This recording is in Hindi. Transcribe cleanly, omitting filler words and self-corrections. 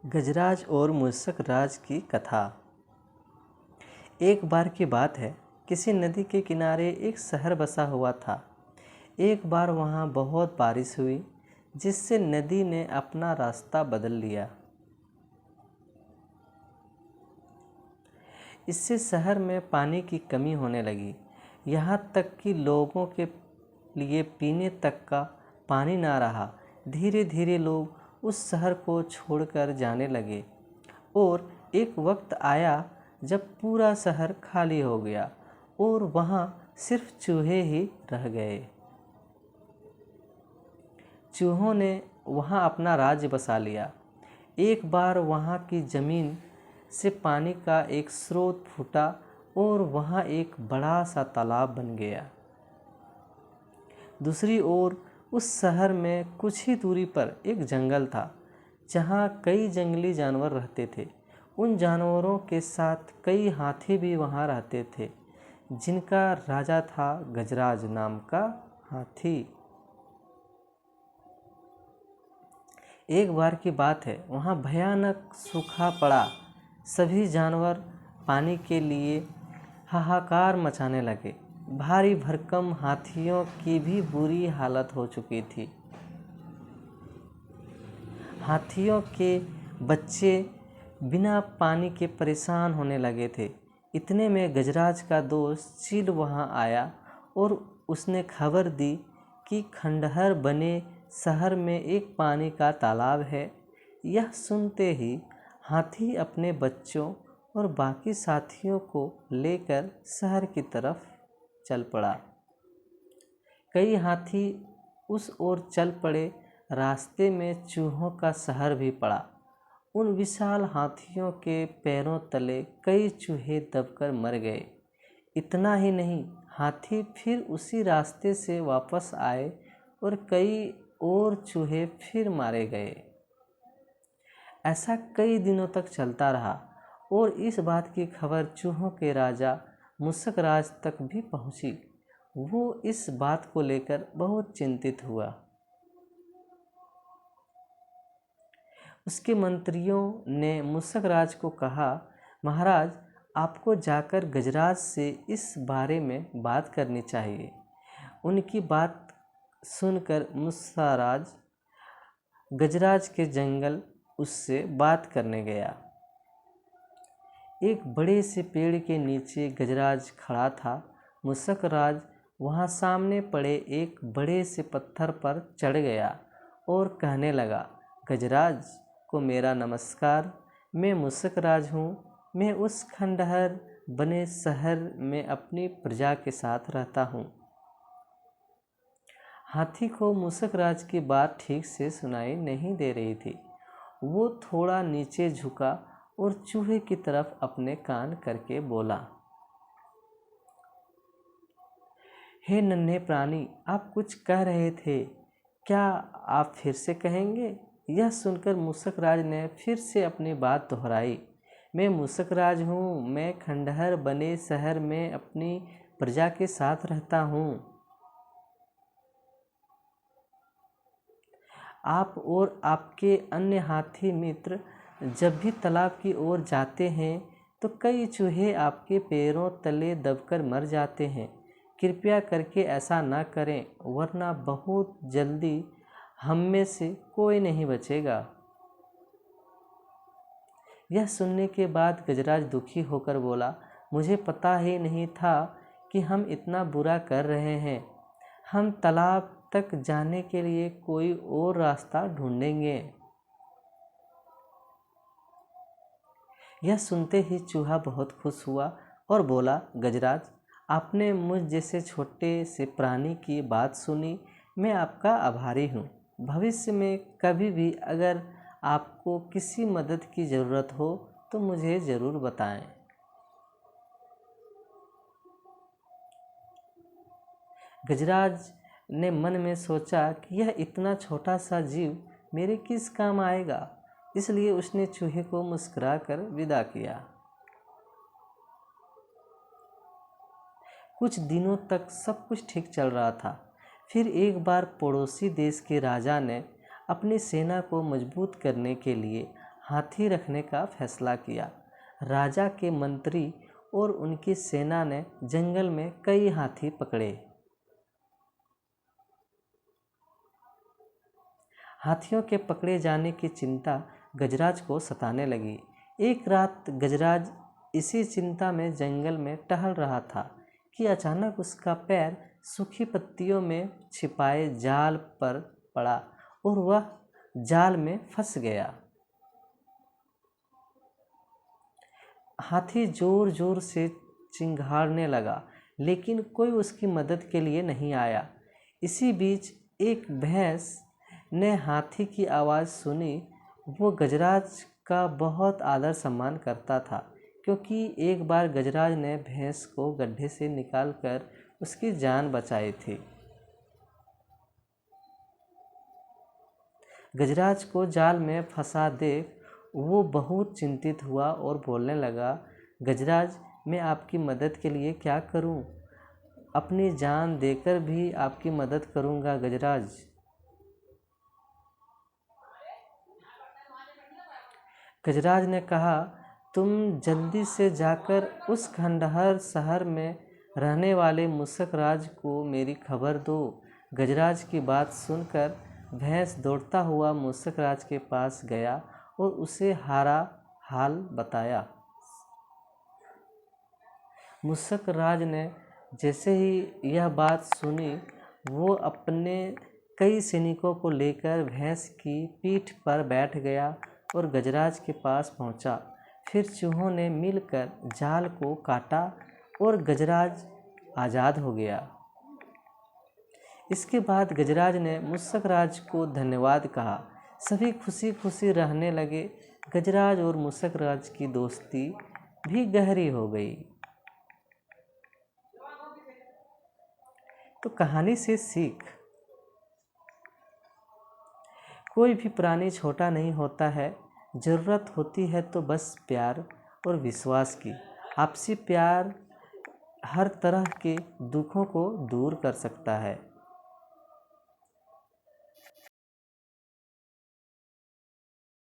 गजराज और मूषक राज की कथा। एक बार की बात है, किसी नदी के किनारे एक शहर बसा हुआ था। एक बार वहाँ बहुत बारिश हुई, जिससे नदी ने अपना रास्ता बदल लिया। इससे शहर में पानी की कमी होने लगी, यहाँ तक कि लोगों के लिए पीने तक का पानी ना रहा। धीरे धीरे लोग उस शहर को छोड़कर जाने लगे और एक वक्त आया जब पूरा शहर खाली हो गया और वहाँ सिर्फ चूहे ही रह गए। चूहों ने वहाँ अपना राज्य बसा लिया। एक बार वहाँ की ज़मीन से पानी का एक स्रोत फूटा और वहाँ एक बड़ा सा तालाब बन गया। दूसरी ओर उस शहर में कुछ ही दूरी पर एक जंगल था, जहाँ कई जंगली जानवर रहते थे। उन जानवरों के साथ कई हाथी भी वहाँ रहते थे, जिनका राजा था गजराज नाम का हाथी। एक बार की बात है, वहाँ भयानक सूखा पड़ा। सभी जानवर पानी के लिए हाहाकार मचाने लगे। भारी भरकम हाथियों की भी बुरी हालत हो चुकी थी। हाथियों के बच्चे बिना पानी के परेशान होने लगे थे। इतने में गजराज का दोस्त चील वहाँ आया और उसने खबर दी कि खंडहर बने शहर में एक पानी का तालाब है। यह सुनते ही हाथी अपने बच्चों और बाकी साथियों को लेकर शहर की तरफ चल पड़ा। कई हाथी उस ओर चल पड़े। रास्ते में चूहों का शहर भी पड़ा। उन विशाल हाथियों के पैरों तले कई चूहे दबकर मर गए। इतना ही नहीं, हाथी फिर उसी रास्ते से वापस आए और कई और चूहे फिर मारे गए। ऐसा कई दिनों तक चलता रहा और इस बात की खबर चूहों के राजा मूषक राज तक भी पहुंची। वो इस बात को लेकर बहुत चिंतित हुआ। उसके मंत्रियों ने मूषक राज को कहा, महाराज, आपको जाकर गजराज से इस बारे में बात करनी चाहिए। उनकी बात सुनकर मूषक राज गजराज के जंगल उससे बात करने गया। एक बड़े से पेड़ के नीचे गजराज खड़ा था। मूषक राज वहाँ सामने पड़े एक बड़े से पत्थर पर चढ़ गया और कहने लगा, गजराज को मेरा नमस्कार। मैं मूषक राज हूँ। मैं उस खंडहर बने शहर में अपनी प्रजा के साथ रहता हूँ। हाथी को मूषक राज की बात ठीक से सुनाई नहीं दे रही थी। वो थोड़ा नीचे झुका और चूहे की तरफ अपने कान करके बोला, हे नन्हे प्राणी, आप कुछ कह रहे थे, क्या आप फिर से कहेंगे? यह सुनकर मूषक राज ने फिर से अपनी बात दोहराई, मैं मूषक राज हूँ। मैं खंडहर बने शहर में अपनी प्रजा के साथ रहता हूँ। आप और आपके अन्य हाथी मित्र जब भी तालाब की ओर जाते हैं तो कई चूहे आपके पैरों तले दबकर मर जाते हैं। कृपया करके ऐसा ना करें, वरना बहुत जल्दी हम में से कोई नहीं बचेगा। यह सुनने के बाद गजराज दुखी होकर बोला, मुझे पता ही नहीं था कि हम इतना बुरा कर रहे हैं। हम तालाब तक जाने के लिए कोई और रास्ता ढूंढेंगे। यह सुनते ही चूहा बहुत खुश हुआ और बोला, गजराज, आपने मुझ जैसे छोटे से प्राणी की बात सुनी। मैं आपका आभारी हूँ। भविष्य में कभी भी अगर आपको किसी मदद की ज़रूरत हो तो मुझे ज़रूर बताएं। गजराज ने मन में सोचा कि यह इतना छोटा सा जीव मेरे किस काम आएगा, इसलिए उसने चूहे को मुस्कुराकर विदा किया। कुछ दिनों तक सब कुछ ठीक चल रहा था। फिर एक बार पड़ोसी देश के राजा ने अपनी सेना को मजबूत करने के लिए हाथी रखने का फैसला किया। राजा के मंत्री और उनकी सेना ने जंगल में कई हाथी पकड़े। हाथियों के पकड़े जाने की चिंता गजराज को सताने लगी। एक रात गजराज इसी चिंता में जंगल में टहल रहा था कि अचानक उसका पैर सूखी पत्तियों में छिपाए जाल पर पड़ा और वह जाल में फंस गया। हाथी जोर जोर से चिंघाड़ने लगा, लेकिन कोई उसकी मदद के लिए नहीं आया। इसी बीच एक भैंस ने हाथी की आवाज़ सुनी। वो गजराज का बहुत आदर सम्मान करता था, क्योंकि एक बार गजराज ने भैंस को गड्ढे से निकालकर उसकी जान बचाई थी। गजराज को जाल में फंसा देख वो बहुत चिंतित हुआ और बोलने लगा, गजराज, मैं आपकी मदद के लिए क्या करूं? अपनी जान देकर भी आपकी मदद करूंगा गजराज। गजराज ने कहा, तुम जल्दी से जाकर उस खंडहर शहर में रहने वाले मूषक राज को मेरी खबर दो। गजराज की बात सुनकर भैंस दौड़ता हुआ मूषक राज के पास गया और उसे हारा हाल बताया। मूषक राज ने जैसे ही यह बात सुनी, वो अपने कई सैनिकों को लेकर भैंस की पीठ पर बैठ गया और गजराज के पास पहुंचा। फिर चूहों ने मिलकर जाल को काटा और गजराज आज़ाद हो गया। इसके बाद गजराज ने मूषक राज को धन्यवाद कहा। सभी खुशी खुशी रहने लगे। गजराज और मूषक राज की दोस्ती भी गहरी हो गई। तो कहानी से सीख, कोई भी प्राणी छोटा नहीं होता है। ज़रूरत होती है तो बस प्यार और विश्वास की। आपसी प्यार हर तरह के दुखों को दूर कर सकता है।